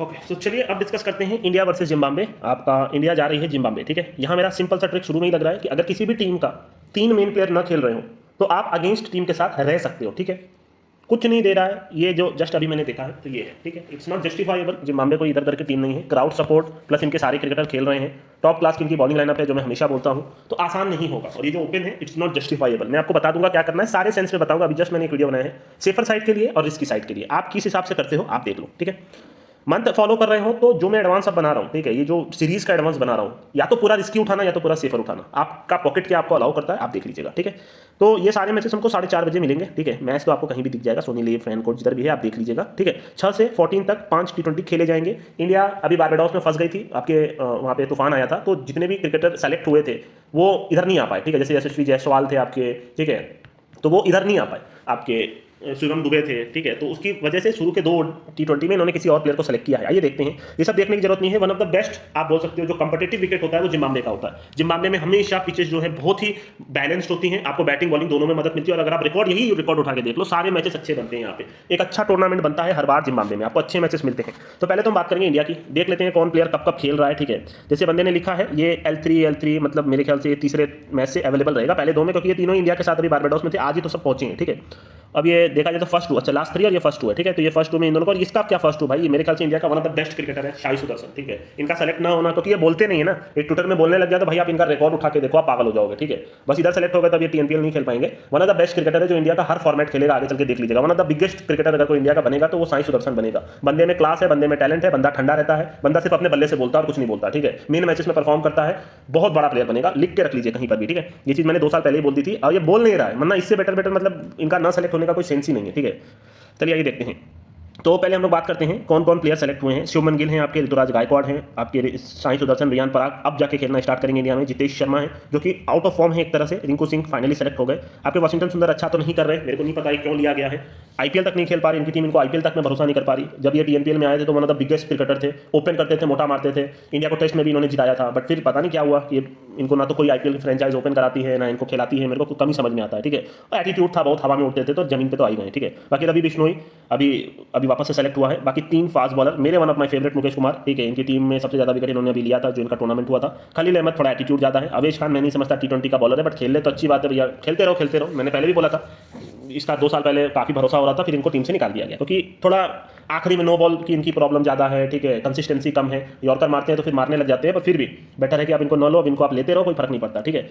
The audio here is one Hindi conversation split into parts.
ओके तो चलिए अब डिस्कस करते हैं इंडिया वर्सेस जिम्बाब्वे। आपका इंडिया जा रही है जिम्बाब्वे, ठीक है। यहाँ मेरा सिंपल सा ट्रिक शुरू में ही लग रहा है कि अगर किसी भी टीम का 3 मेन प्लेयर ना खेल रहे हो तो आप अगेंस्ट टीम के साथ रह सकते हो, ठीक है। कुछ नहीं दे रहा है ये जो जस्ट अभी मैंने देखा है, तो ये है, ठीक है। It's not justifiable. जिम्बाब्वे को इधर उधर की टीम नहीं है, क्राउड सपोर्ट प्लस इनके सारे क्रिकेटर खेल रहे हैं, टॉप क्लास की इनकी बॉलिंग लाइनअप है, जो मैं हमेशा बोलता हूं, तो आसान नहीं होगा। और ये जो ओपन है इट्स नॉट जस्टिफाइबल। मैं आपको बता दूंगा क्या करना है, सारे सेंस में बताऊंगा। अभी जस्ट मैंने एक वीडियो बनाया है सेफर साइड के लिए और रिस्की साइड के लिए, आप किस हिसाब से करते हो आप देख लो, ठीक है। मंथ फॉलो कर रहे हो तो जो मैं एडवांस अब बना रहा हूँ, ठीक है, ये जो सीरीज का एडवांस बना रहा हूँ, या तो पूरा रिस्की उठाना या तो पूरा सेफर उठाना, आपका पॉकेट क्या आपको अलाउ करता है आप देख लीजिएगा, ठीक है। तो ये सारे मैचेस हमको 4:30 बजे मिलेंगे, ठीक है। मैच तो आपको कहीं भी दिख जाएगा, सोनी लिव, फैन कोड जिधर भी है आप देख लीजिएगा, ठीक है। 6 से 14 तक 5 T20 खेले जाएंगे। इंडिया अभी बारबाडोस में फंस गई थी, आपके वहाँ पे तूफान आया था, तो जितने भी क्रिकेटर सेलेक्ट हुए थे वो इधर नहीं आ पाए, ठीक है। जैसे यशस्वी जायसवाल थे आपके, ठीक है, तो वो इधर नहीं आ पाए। आपके शिवम दुबे थे, ठीक है। तो उसकी वजह से शुरू के 2 T20 में इन्होंने किसी और प्लेयर को सेलेक्ट किया है। आइए देखते हैं, ये सब देखने की जरूरत नहीं है। वन ऑफ द बेस्ट आप बोल सकते हो जो कंपिटिटिव विकेट होता है वो जिम्बाब्वे का होता है। जिम्बाब्वे में हमेशा पिचेस जो है बहुत ही बैलेंस्ड होती हैं, आपको बैटिंग बॉलिंग दोनों में मदद मिलती है। और अगर आप यही रिकॉर्ड उठा के देख लो, सारे मैचेस अच्छे बनते हैं यहाँ पे, एक अच्छा टूर्नामेंट बनता है हर बार जिम्बाब्वे में, आपको अच्छे मैचेस मिलते हैं। तो पहले तो हम बात करेंगे इंडिया की, देख लेते हैं कौन प्लेयर कब कब खेल रहा है, ठीक है। जैसे बंदे ने लिखा है ये L3 मतलब मेरे ख्याल से ये तीसरे मैच से अवेलेबल रहेगा, पहले 2 में, क्योंकि ये तीनों इंडिया के साथ अभी बारबाडोस में थे, आज ही तो सब पहुंचे हैं, ठीक है। अब ये देखा जाए तो फर्स्ट 2, अच्छा लास्ट 3 और ये फर्स्ट 2 है, ठीक है। तो ये फर्स्ट 2 में इन दोनों को, और इसका क्या फर्स्ट 2 भाई, मेरे ख्याल से इंडिया का one of the best cricketer है शाई सुदर्शन, ठीक है। इनका सेलेक्ट ना होना, क्योंकि ये बोलते नहीं है ना, एक ट्विटर में बोलने लग गया तो भाई आप इनका रिकॉर्ड उठा के देखो आप पागल हो जाओगे, ठीक है। बस इधर सेलेक्ट हो गए तब ये TNPL नहीं खेल पाएंगे। One of the best cricketer है जो इंडिया का हर फॉर्मेट खेलेगा, आगे चल के देख लीजिएगा। One of the biggest cricketer अगर कोई इंडिया का बनेगा तो वो साई सुदर्शन बनेगा। बंदे में क्लास है, बंदे में टैलेंट है, बंदा ठंडा रहता है, बंदा सिर्फ अपने बल्ले से बोलता है और कुछ नहीं बोलता, ठीक है। मेन मैचेस में परफॉर्म करता है, बहुत बड़ा प्लेयर बनेगा, लिख के रख लीजिए कहीं पर भी, ठीक है। ये चीज मैंने 2 साल पहले ही बोल दी थी और ये बोल नहीं रहा है, वरना इससे बेटर मतलब इनका ना सेलेक्ट होने का कोई सेंस ही नहीं है, ठीक है। चलिए आइए देखते हैं। तो पहले हम लोग बात करते हैं कौन कौन प्लेयर सेलेक्ट हुए हैं। शुभमन गिल हैं आपके, ऋतुराज गायकवाड़ हैं आपके, साई सुदर्शन, रियान पराग अब जाके खेलना स्टार्ट करेंगे इंडिया में। जितेश शर्मा है जो कि आउट ऑफ फॉर्म है एक तरह से। रिंकू सिंह फाइनली सेलेक्ट हो गए। आपके वाशिंगटन सुंदर अच्छा तो नहीं कर रहे, मेरे को नहीं पता है क्यों लिया गया है। IPL तक नहीं खेल पा रही इनकी टीम, इनको IPL तक में भरोसा नहीं कर पा रही। जब ये TNPL में आए थे तो one of the biggest cricketer थे, ओपन करते थे, मोटा मारते थे, इंडिया को टेस्ट में भी इन्होंने जिताया था। बट फिर पता नहीं क्या हुआ कि इनको ना तो कोई IPL फ्रेंचाइज ओपन कराती है ना इनको खिलाती है, मेरे को कम ही समझ में आता है, ठीक है। और एटीट्यूड था बहुत, हवा में उड़ते थे तो जमीन पे तो आई गए, ठीक है। बाकी रवि बिश्नोई अभी अभी वापस से सेलेक्ट हुआ है। बाकी 3 फास्ट बॉलर, मेरे one of my favourite Mukesh Kumar, ठीक है। इनकी टीम में सबसे ज्यादा विकेट इन्होंने अभी लिया था जो इनका टूर्नामेंट हुआ था। खलील अहमद थोड़ा एटीट्यूड ज्यादा है। अवेश खान मैं नहीं समझता T20 का बॉलर है, बट खेल ले तो अच्छी बात है भैया, खेलते रहो। मैंने पहले भी बोला था इसका 2 साल पहले काफी भरोसा हो रहा था, फिर इनको टीम से निकाल दिया गया क्योंकि थोड़ा आखिरी में नो बॉल की इनकी प्रॉब्लम ज्यादा है, ठीक है। कंसिस्टेंसी कम है, यॉर्कर मारते हैं तो फिर मारने लग जाते हैं, पर फिर भी बेटर है कि आप इनको न लो, अब इनको आप लेते रहो, कोई फर्क नहीं पड़ता, ठीक है।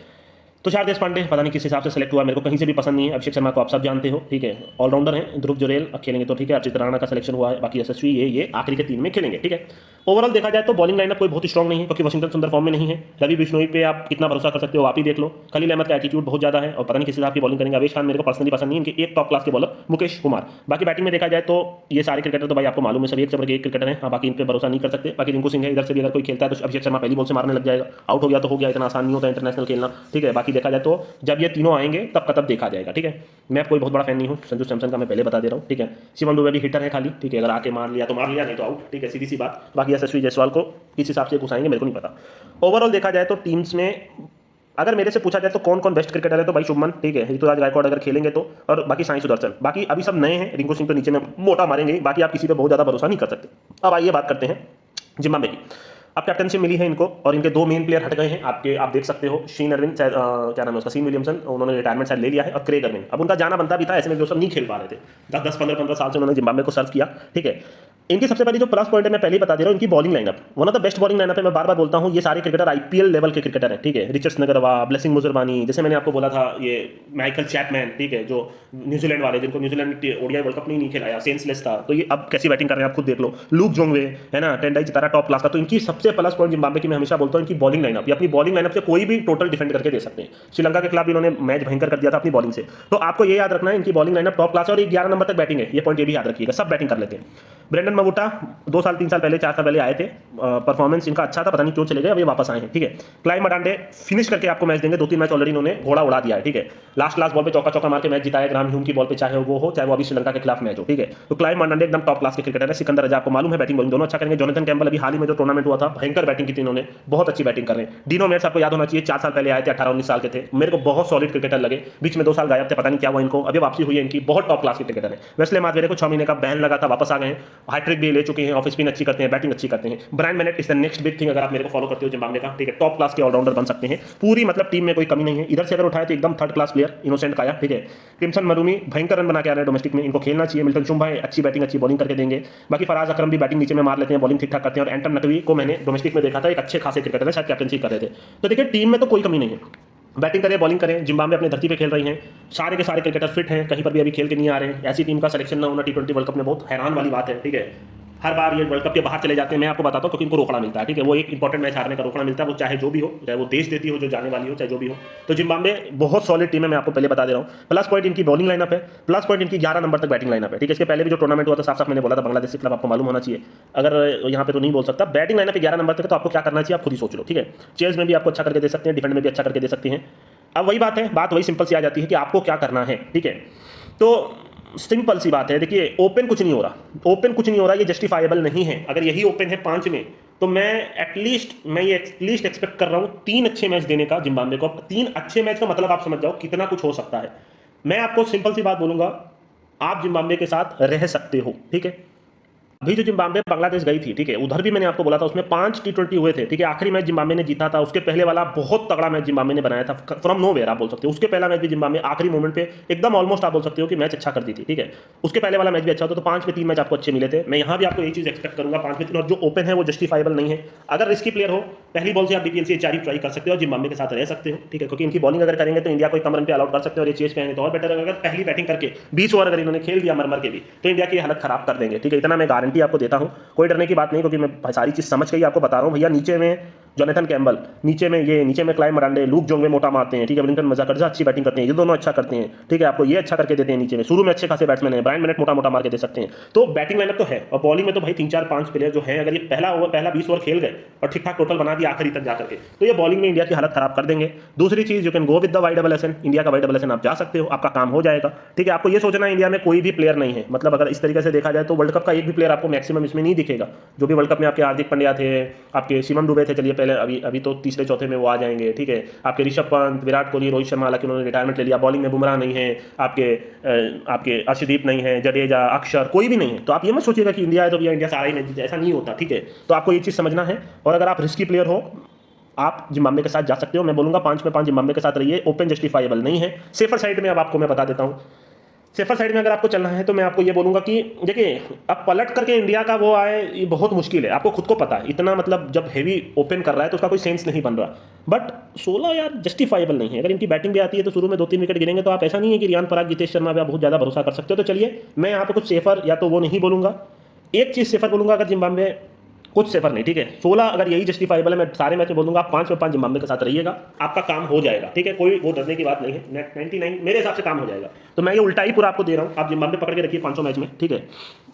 तुषार देशपांडे पता नहीं किस हिसाब से सेलेक्ट हुआ, मेरे को कहीं से भी पसंद नहीं है। अभिषेक शर्मा को आप सब जानते हो, ठीक है, ऑलराउंडर है। ध्रुव जुरेल खेलेंगे तो ठीक है। अर्चित राणा का सिलेक्शन हुआ है। बाकी यशस्वी ये आखिरी के 3 में खेलेंगे, ठीक है। ओवरऑल देखा जाए तो बॉलिंग लाइनअप कोई बहुत स्ट्रॉन्ग नहीं है क्योंकि वाशिंगटन सुंदर फॉर्म में नहीं है। रवि बिश्नोई पे आप कितना भरोसा कर सकते हो आप ही देख लो। खलील अहमद का एटीट्यूड बहुत ज्यादा है और पता नहीं किस हिसाब की बॉलिंग करेंगे। अवेश खान मेरे को पर्सनली पसंद नहीं, इनके एक टॉप क्लास के बॉलर मुकेश कुमार। बाकी बैटिंग में देखा जाए तो ये सारे क्रिकेटर तो भाई आपको मालूम है सभी एक से बढ़ के एक क्रिकेटर है। बाकी इन पे भरोसा नहीं कर सकते। बाकी रिंकू सिंह है, इधर से भी अगर कोई खेलता है तो अभिषेक शर्मा पहली बॉल से मारने लग जाएगा, आउट हो गया तो हो गया, इतना आसान नहीं होता इंटरनेशनल खेलना, ठीक है। बाकी देखा जाए तो जब ये तीनों आएंगे तब का तब देखा जाएगा, ठीक है। मैं कोई बहुत बड़ा फैन नहीं हूँ संजू सैमसन का, मैं पहले बता दे रहा हूँ, ठीक है। शिवम दुबे भी हिटर है खाली, ठीक है, अगर आके मार लिया तो मार लिया, नहीं तो आउट, ठीक है, सीधी सी बात। बाकी यशस्वी जायसवाल को किस हिसाब से घुसाएंगे मेरे को नहीं पता। ओवरऑल देखा जाए तो टीम्स में अगर मेरे से पूछा जाए तो कौन कौन बेस्ट क्रिकेटर है तो भाई शुभमन, ठीक है, ऋतुराज गायकवाड़ अगर खेलेंगे तो, और बाकी साई सुदर्शन। बाकी अभी सब नए हैं, रिंकू सिंह तो नीचे में मोटा मारेंगे, बाकी आप किसी पे बहुत ज्यादा भरोसा नहीं कर सकते। अब आइए बात करते हैं जिम्बाब्वे की। अब कैप्टनशिप मिली है इनको और इनके 2 मेन प्लेयर हट गए हैं आपके, आप देख सकते हो। शीन अरविंद, क्या नाम है उसका, सीन विलियमसन, उन्होंने रिटायरमेंट शायद ले लिया है, और क्रेग अर्विन। अब उनका जाना बनता भी था, ऐसे में जो सब नहीं खेल पा रहे थे। 10-15 साल से उन्होंने जिम्बाब्वे को सर्व किया, ठीक है। इनकी सबसे पहली जो प्लस पॉइंट है मैं पहले ही बता दे रहा हूँ, इनकी bowling lineup one of the best bowling lineup है। मैं बार बार बोलता हूँ ये सारे क्रिकेटर IPL लेवल के क्रिकेटर हैं, ठीक है। रिचर्ड्स नगरवा, ब्लेसिंग मुजरबानी, जैसे मैंने आपको बोला था ये माइकल चैपमैन, ठीक है, जो न्यूजीलैंड वाले, जिनको न्यूजीलैंड ODI वर्ल्ड कप नहीं खिलाया, सेंसलेस था, तो ये अब कैसी बैटिंग कर रहे हैं आप खुद देख लो। लूक जोंगवे है ना, टेंडाई चितारा टॉप क्लास का। तो इनकी सबसे प्लस पॉइंट जिम्बाब्वे की मैं हमेशा बोलता हूँ इनकी बॉलिंग लाइनअप, ये अपनी बॉलिंग लाइनअप से कोई भी टोटल डिफेंड करके दे सकते हैं। श्रीलंका के खिलाफ इन्होंने मैच भयंकर कर दिया था अपनी बॉलिंग से। तो आपको ये याद रखना है इनकी बॉलिंग लाइनअप टॉप क्लास है और 11 नंबर तक बैटिंग है, ये पॉइंट ये भी याद रखिएगा, सब बैटिंग कर लेते हैं। ब्रेंडन मगुटा 2 साल 3 साल पहले 4 साल पहले आए थे, परफॉर्मेंस इनका अच्छा था, पता नहीं क्यों चले गए, अब ये वापस आए हैं, ठीक है। क्लाइव मडांडे फिनिश करके आपको मैच देंगे, 2-3 मैच ऑलरेडी इन्होंने घोड़ा उड़ा दिया है, ठीक है। लास्ट बॉल पे चौका मार के मैच जिताया ग्राम ह्यूम की बॉल पे, चाहे वो हो चाहे वो अभी श्रीलंका के खिलाफ मैच हो, ठीक है। तो क्लाइव मडांडे एकदम टॉप क्लास के क्रिकेटर है। सिकंदर रजा आपको मालूम है बैटिंग बॉलिंग दोनों अच्छा करेंगे। जोनाथन कैम्बल अभी हाल ही में जो टूर्नामेंट हुआ था भयंकर बैटिंग की थी इन्होंने, बहुत अच्छी बैटिंग कर रहे हैं। डिनो मेट्स आपको याद होना चाहिए 4 साल पहले आए थे, 18-19 साल के थे, मेरे को बहुत सॉलिड क्रिकेटर लगे। बीच में 2 साल गायब थे, पता नहीं क्या हुआ इनको, अभी वापसी हुई है इनकी, बहुत टॉप क्लास के क्रिकेटर है। वेस्ले मार्कवेरे को 6 महीने का बैन लगा था, वापस आ गए हैं, हैट्रिक भी ले चुके हैं, ऑफ स्पिन अच्छी करते हैं, बैटिंग अच्छी करते हैं। Brian Bennett is the next big thing, अगर आप मेरे को फॉलो करते हो जिम्बाब्वे का, ठीक है, टॉप क्लास के ऑलराउंडर बन सकते हैं। पूरी मतलब टीम में कोई कमी नहीं है, इधर से अगर उठाए तो एकदम थर्ड क्लास प्लेयर, इनोसेंट काया, ठीक है। क्रिम्सन मरूमी भयंकर रन बना के आ रहे हैं डोमेस्टिक में, इनको खेलना चाहिए। मिल्टन शुंभा अच्छी बैटिंग अच्छी बॉलिंग करके देंगे। बाकी फराज अकरम भी बैटिंग नीचे में मार लेते हैं, बॉलिंग ठीक ठाक करते हैं। और एंटम नकवी को मैंने डोमेस्टिक में देखा था, एक अच्छे खासे क्रिकेटर है, शायद कैप्टनसी कर रहे थे। तो देखिए टीम में तो कोई कमी नहीं है, बैटिंग करें बॉलिंग करें। जिम्बाब्वे अपनी धरती पे खेल रही हैं, सारे के सारे क्रिकेटर फिट हैं, कहीं पर भी अभी खेल के नहीं आ रहे हैं। ऐसी टीम का सिलेक्शन ना होना T20 वर्ल्ड कप में बहुत हैरान वाली बात है, ठीक है। हर बार ये वर्ल्ड कप के बाहर चले जाते हैं, मैं आपको बताता हूँ, क्योंकि इनको रोकड़ा मिलता है, ठीक है। वो एक इंपॉर्टेंट मैच हारने का रोकड़ा मिलता है, वो चाहे जो भी हो, चाहे वो देश देती हो जो जाने वाली हो, चाहे जो भी हो। तो जिम्बाब्वे बहुत सॉलिड टीम है, मैं आपको पहले बता दे रहा हूँ। प्लस पॉइंट इनकी बॉलिंग लाइनअप है, प्लस पॉइंट इनकी 11 नंबर तक बैटिंग लाइनअप है, ठीक है। इसके पहले भी जो टूर्नामेंट हुआ था, साफ साफ मैंने बोला था, बांग्लादेश क्लब आपको मालूम होना चाहिए। अगर यहाँ पे तो नहीं बोल सकता, बैटिंग लाइनअप 11 नंबर तक है, तो आपको क्या करना चाहिए आप खुद ही सोच लो, ठीक है। चेस में भी आपको अच्छा करके दे सकते हैं, डिफेंड में भी अच्छा करके दे सकते हैं। अब वही बात है, बात वही सिंपल सी आ जाती है कि आपको क्या करना है, ठीक है। तो सिंपल सी बात है, देखिए ओपन कुछ नहीं हो रहा, ओपन कुछ नहीं हो रहा, ये जस्टिफाइबल नहीं है। अगर यही ओपन है 5 में, तो मैं ये एटलीस्ट एक्सपेक्ट कर रहा हूँ 3 अच्छे मैच देने का जिम्बाब्वे को। 3 अच्छे मैच का मतलब आप समझ जाओ कितना कुछ हो सकता है। मैं आपको सिंपल सी बात बोलूंगा, आप जिम्बाब्वे के साथ रह सकते हो, ठीक है। अभी जो जिम्बाब्वे बांग्लादेश गई थी, ठीक है, उधर भी मैंने आपको बोला था, उसमें 5 T20 हुए थे, ठीक है। आखिरी मैच जिम्बाब्वे ने जीता था, उसके पहले वाला बहुत तगड़ा मैच जिम्बाब्वे ने बनाया था फ्रॉम नोवेयर, आप बोल सकते हो। उसके पहला मैच भी जिम्बाब्वे आखिरी मोमेंट पे एकदम ऑलमोस्ट आप बोल सकते हो कि मैच अच्छा करती थी, ठीक है। उसके पहले वाला मैच भी अच्छा होता, तो 5 में 3 मैच आपको अच्छे मिले थे। मैं यहाँ भी आपको यही चीज एक्सपेक्ट करूंगा, 5 में 3, और जो ओपन है वो जस्टिफाइबल नहीं है। अगर रिस्की प्लेयर हो, पहली बॉल से आप DPL से 4 ट्राई कर सकते हो और जिम्बाब्वे के साथ रह सकते हो, ठीक है। क्योंकि इनकी बॉलिंग अगर करेंगे तो इंडिया को कम रन पे अलाउट कर सकते हो, और ये चेज पे आएंगे तो और बेटर है। अगर पहली बैटिंग करके 20 ओवर अगर इन्होंने खेल दिया मर के भी, तो इंडिया की हालत खराब कर देंगे, ठीक है। इतना मैं गारंटी आपको देता हूँ, कोई डरने की बात नहीं, क्योंकि मैं सारी चीज समझ के ही आपको बता रहा हूँ। भैया नीचे में जोनाथन कैम्बल, नीचे में क्लाइव मरांडे, लूक जोंगे मोटा मारते हैं, ठीक है। विलिंगटन मजाकरजा अच्छी बैटिंग करते हैं, ये दोनों अच्छा करते हैं, ठीक है। आपको ये अच्छा करके देते हैं नीचे में, शुरू में अच्छे खासे बैट्समैन है, ब्रायन बेनेट मोटा मोटा मार के दे सकते हैं। तो बैटिंग लाइनअप तो है, और बॉलिंग में तो भाई 3-4-5 प्लेयर जो है, अगर ये पहला 20 ओवर खेल गए और ठीक ठाक टोटल बना दिया आखिरी तक जाकर के, तो ये बॉलिंग में इंडिया की हालत खराब कर देंगे। दूसरी चीज, you can go with the YSSN, India का YSSN आप जा सकते हो, आपका काम हो जाएगा, ठीक है। आपको ये सोचना इंडिया में कोई भी प्लेयर नहीं है, मतलब अगर इस तरीके से देखा जाए तो वर्ल्ड कप का एक भी प्लेयर आपको मैक्सिमम इसमें नहीं दिखेगा। जो भी वर्ल्ड कप में आपके हार्दिक पांड्या थे, आपके शिवम दुबे थे, चलिए पहले अभी तो तीसरे चौथे में वो आ जाएंगे, ठीक है। आपके ऋषभ पंत, विराट कोहली, रोहित शर्मा, हालांकि उन्होंने रिटायरमेंट ले लिया। बॉलिंग में बुमराह नहीं है, आपके अर्शदीप नहीं है, जडेजा, अक्षर, कोई भी नहीं है। तो आप ये मत सोचिएगा कि इंडिया है तो इंडिया सारा ही नहीं, ऐसा नहीं होता, ठीक है। तो आपको ये चीज़ समझना है। और अगर आप रिस्की प्लेयर हो, आप जिम्बाब्वे के साथ जा सकते हो। मैं बोलूंगा 5 में 5 जिम्बाब्वे के साथ रहिए, ओपन जस्टिफाइबल नहीं है। सेफर साइड में अब आपको मैं बता देता हूँ, सेफर साइड में अगर आपको चलना है तो मैं आपको ये बोलूंगा कि देखिए, अब पलट करके इंडिया का वो आए, ये बहुत मुश्किल है, आपको खुद को पता है। इतना मतलब जब हेवी ओपन कर रहा है तो उसका कोई सेंस नहीं बन रहा। बट 16 यार जस्टिफाइबल नहीं है। अगर इनकी बैटिंग भी आती है तो शुरू में 2-3 विकेट गिरेंगे, तो आप ऐसा नहीं है कि रियान पराग, जितेश शर्मा पे आप बहुत ज़्यादा भरोसा कर सकते हो। तो चलिए, मैं यहाँ पे कुछ सेफर या तो वो नहीं बोलूंगा, एक चीज़ सेफर बोलूंगा, अगर जिम्बाब्वे कुछ सेफर नहीं, ठीक है। 16 अगर यही जस्टिफाइबल है, मैं सारे मैच में बोलूंगा 5 में 5 जिम्बाब्वे के साथ रहिएगा, आपका काम हो जाएगा, ठीक है। कोई वो डरने की बात नहीं है, 99 मेरे हिसाब से काम हो जाएगा। तो मैं ये उल्टा ही पूरा आपको दे रहा हूँ, आप जिम्बाब्वे पकड़ के रखिए 500 मैच में, ठीक है।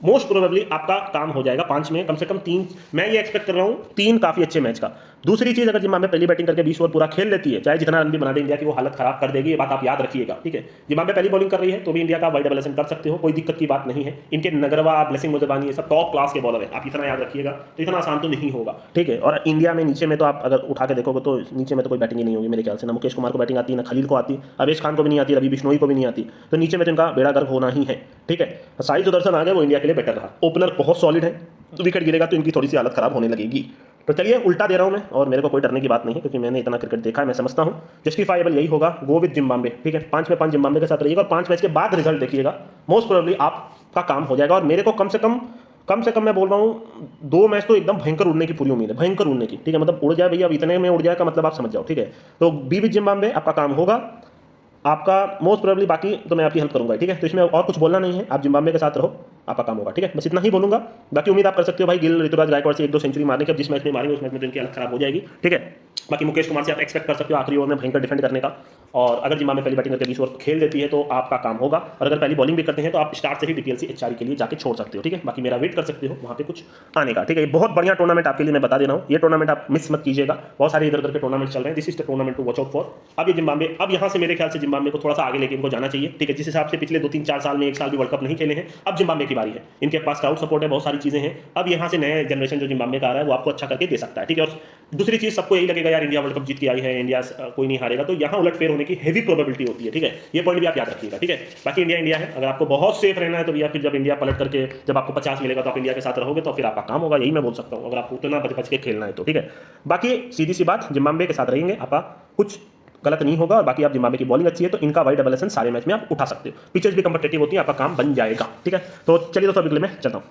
मोस्ट प्रोबेबली आपका काम हो जाएगा 5 में, कम से कम 3, मैं ये एक्सपेक्ट कर रहा हूँ 3 काफी अच्छे मैच का। दूसरी चीज, अगर जिम्बाब्वे पहली बैटिंग करके 20 ओवर पूरा खेल लेती है, चाहे जितना रन भी बना दे, इंडिया की वो हालत खराब कर देगी, ये बात आप याद रखिएगा, ठीक है। जिम्बाब्वे पहली बॉलिंग कर रही है तो भी इंडिया का YSSN कर सकते हो, कोई दिक्कत की बात नहीं है। इनके नगरवा, ब्लेसिंग मुजबानी, ये सब टॉप क्लास के बॉलर है, आप इतना याद रखिएगा। तो इतना आसान तो नहीं होगा, ठीक है। और इंडिया में नीचे में तो आप अगर उठा के देखोगे तो नीचे में तो कोई बैटिंग ही नहीं होगी मेरे ख्याल से। ना मुकेश कुमार को बैटिंग आती है, ना खलील को आती, अवेश खान को भी नहीं आती, रवि बिश्नोई को भी नहीं आती। तो नीचे में तो इनका बेड़ा गर्क होना ही है, ठीक है। साई सुदर्शन आ गए, वो इंडिया के लिए बेटर रहा। ओपनर बहुत सॉलिड है, तो विकेट गिरेगा तो इनकी थोड़ी सी हालत खराब होने लगेगी। तो चलिए, उल्टा दे रहा हूं मैं, और मेरे को कोई डरने की बात नहीं है, क्योंकि मैंने इतना क्रिकेट देखा है, मैं समझता हूं जस्टिफाइबल यही होगा, गो विद जिम्बाब्वे, ठीक है। 5 में 5 जिम्बाब्वे के साथ रहिएगा, और 5 मैच के बाद रिजल्ट देखिएगा, मोस्ट प्रोबेबली आपका काम हो जाएगा। और मेरे को कम से कम मैं बोल रहा हूँ 2 मैच तो एकदम भयंकर उड़ने की पूरी उम्मीद है, भयंकर उड़ने की, ठीक है। मतलब उड़ जाए भैया, अब इतने में उड़ जाए का मतलब आप समझ जाओ, ठीक है। तो बी विद जिम्बाब्वे, आपका काम होगा, आपका मोस्ट प्रोबेबली, बाकी तो मैं आपकी हेल्प करूंगा, ठीक है। तो इसमें और कुछ बोलना नहीं है, आप जिम्बाब्वे के साथ रहो, आपका काम होगा, ठीक है। बस इतना ही बोलूंगा। बाकी उम्मीद आप कर सकते हो भाई गिल, ऋतुराज गायकवाड़ से 1-2 सेंचुरी मारने के, अब जिस मैच में मारेंगे उस मैच में तो इनकी हालत खराब हो जाएगी, ठीक है। बाकी मुकेश कुमार से आप एक्सपेक्ट कर सकते हो आखिरी ओवर में भयंकर डिफेंड करने का, और अगर जिम्बाब्वे पहली बैटिंग करके 20 ओवर खेल देती है तो आपका काम होगा, और अगर पहली बॉलिंग भी करते हैं तो आप स्टार्ट से ही डीटीएलसी एचआर के लिए जाके छोड़ सकते हो, ठीक है। बाकी मेरा वेट कर सकते हो वहाँ पे कुछ आने का, ठीक है। ये बहुत बढ़िया टूर्नामेंट आपके लिए मैं बता दे रहा हूँ, ये टूर्नामेंट आप मिस मत कीजिएगा, बहुत सारे इधर उधर के टूर्नामेंट चल रहे हैं, this is the tournament to watch out for. अब ये जिम्बाब्वे, अब यहाँ से मेरे ख्याल से जिम्बाब्वे को थोड़ा सा आगे लेके इनको जाना चाहिए, ठीक है। जिस हिसाब से पिछले 2-3-4 साल में एक साल भी वर्ल्ड कप नहीं खेले हैं, अब जिम्बाब्वे की बारी है, इनके पास क्राउड सपोर्ट है, बहुत सारी चीजें हैं, अब यहाँ से नया जनरेशन जो जिम्बाब्वे का आ रहा है वो आपको अच्छा करके दे सकता है, ठीक है। और दूसरी चीज, सबको यही लगेगा यार इंडिया वर्ल्ड कप जीत के आई है, इंडिया कोई नहीं हारेगा, तो यहाँ उलटफेर होने की हेवी प्रोबेबिलिटी होती है, ठीक है। ये पॉइंट भी आप याद रखिएगा, ठीक है। बाकी इंडिया इंडिया है, अगर आपको बहुत सेफ रहना है तो भैया फिर जब इंडिया पलट करके जब आपको 50 मिलेगा तो आप इंडिया के साथ रहोगे, तो फिर आपका काम होगा, यही मैं बोल सकता हूँ, अगर आपको उतना बच बच के खेलना है तो, ठीक है। बाकी सीधी सी बात, जिम्बाब्वे के साथ रहेंगे, आपका कुछ गलत नहीं होगा, और बाकी आप जिम्बाब्वे की बॉलिंग अच्छी है तो इनका YSS सारे मैच में आप उठा सकते हो, पिचेस भी कंपटीटिव होती है, आपका काम बन जाएगा, ठीक है। तो चलिए दोस्तों अभी मैं चलता हूँ।